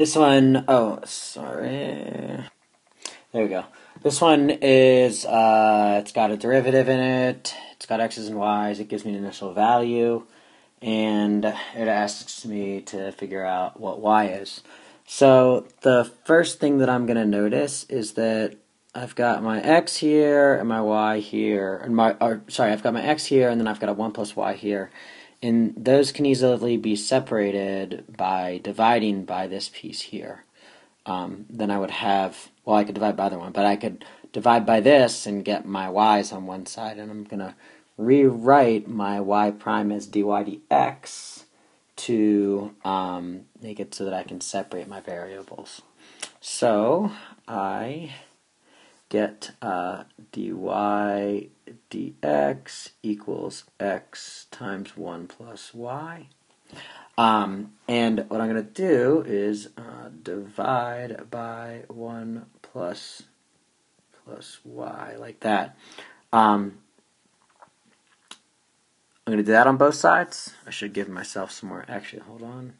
This one, oh, sorry. There we go. This one is, it's got a derivative in it. It's got x's and y's. It gives me an initial value. And it asks me to figure out what y is. So the first thing that I'm going to notice is that I've got my x here and my y here. I've got my x here and then I've got a 1 plus y here. And those can easily be separated by dividing by this piece here. Then I would have, well, I could divide by either one, but I could divide by this and get my y's on one side, and I'm going to rewrite my y prime as dy dx to make it so that I can separate my variables. So I get dy dx equals x times 1 plus y. And what I'm going to do is divide by 1 plus y, like that. I'm going to do that on both sides. I should give myself some more. Actually, hold on.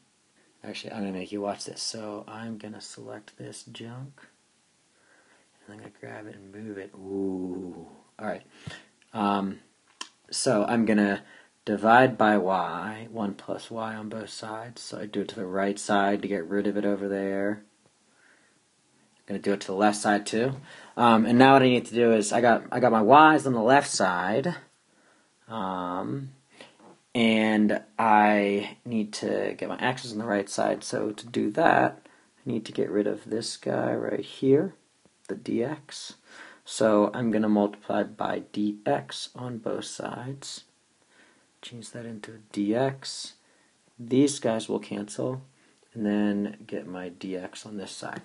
Actually, I'm going to make you watch this. So I'm going to select this junk. And I'm going to grab it and move it. Ooh. All right. So I'm going to divide by y, 1 plus y on both sides. So I do it to the right side to get rid of it over there. I'm going to do it to the left side too. And now what I need to do is I got my y's on the left side. And I need to get my x's on the right side. So to do that, I need to get rid of this guy right here, the dx. So I'm going to multiply by dx on both sides. Change that into dx. These guys will cancel, and then get my dx on this side.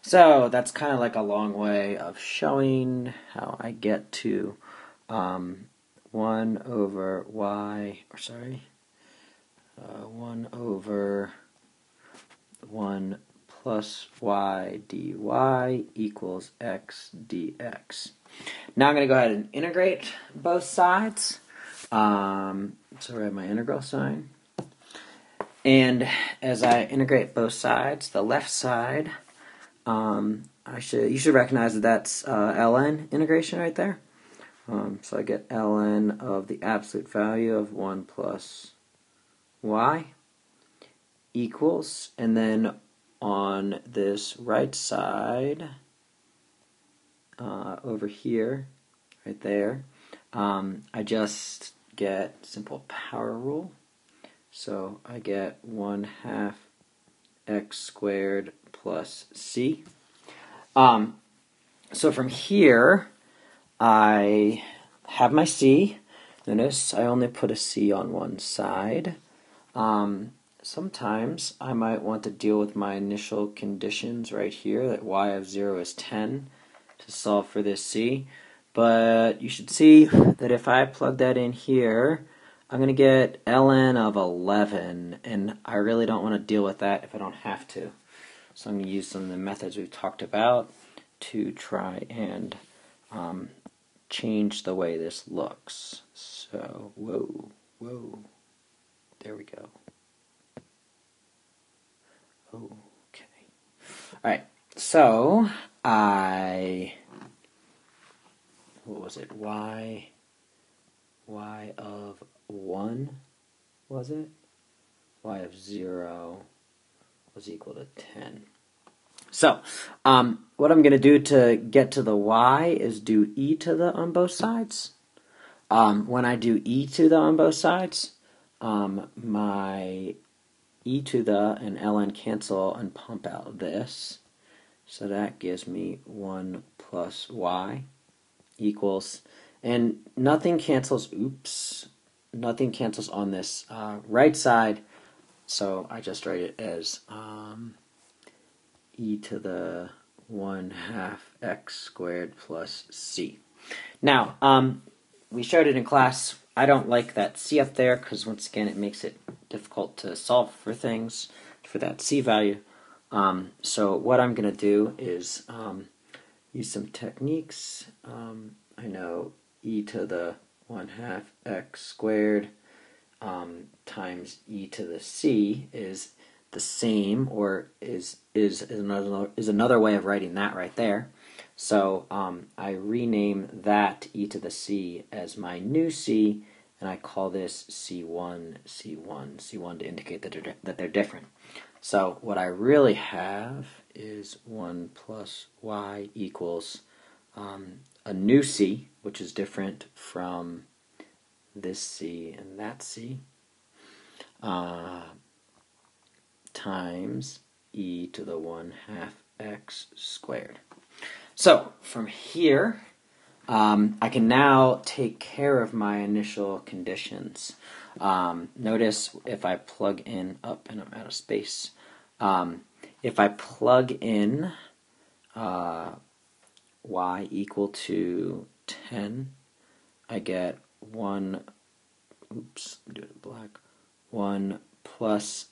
So that's kind of like a long way of showing how I get to 1 over y, 1 over 1 plus y dy equals x dx. Now I'm going to go ahead and integrate both sides. So I have my integral sign. And as I integrate both sides, the left side, you should recognize that that's ln integration right there. So I get ln of the absolute value of 1 plus y equals, and then on this right side, over here, right there, I just get simple power rule. So I get 1/2 x squared plus c. So from here, I have my c. Notice I only put a c on one side. Sometimes I might want to deal with my initial conditions right here, that y of 0 is 10, to solve for this c. But you should see that if I plug that in here, I'm going to get ln of 11, and I really don't want to deal with that if I don't have to. So I'm going to use some of the methods we've talked about to try and change the way this looks. So, whoa, there we go. Okay. Alright, so what was it? Y of 1, was it? Y of 0 was equal to 10. So, what I'm going to do to get to the y is do e to the on both sides. When I do e to the on both sides, my e to the and ln cancel and pump out this. So that gives me 1 plus y equals, and nothing cancels, nothing cancels on this right side, so I just write it as e to the 1/2 x squared plus c. Now, we showed it in class. I don't like that c up there because, once again, it makes it difficult to solve for things for that c value. So what I'm going to do is use some techniques. I know e to the 1/2 x squared times e to the c is the same, or is another way of writing that right there. So I rename that e to the c as my new c, and I call this C1, C1, C1 to indicate that they're different. So what I really have is 1 plus y equals a new c, which is different from this c and that c, times e to the 1/2 x squared. So from here, I can now take care of my initial conditions. Notice if I plug in, and I'm out of space. If I plug in y equal to 10, I get 1, oops, do it in black, 1 plus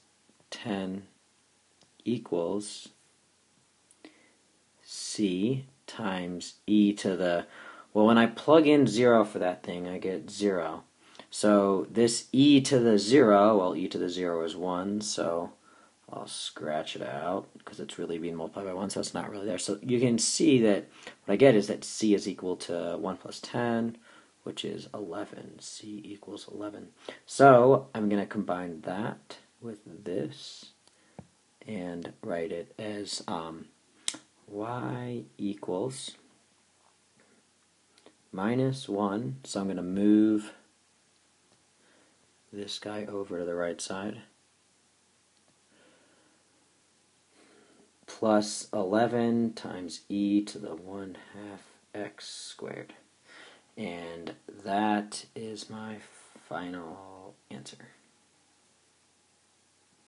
10 equals c times e to the, well, when I plug in 0 for that thing, I get 0. So this e to the 0, well, e to the 0 is 1, so I'll scratch it out because it's really being multiplied by 1, so it's not really there. So you can see that what I get is that c is equal to 1 plus 10, which is 11. c equals 11. So I'm going to combine that with this and write it as y equals minus 1, so I'm going to move this guy over to the right side, plus 11 times e to the 1/2 x squared. And that is my final answer.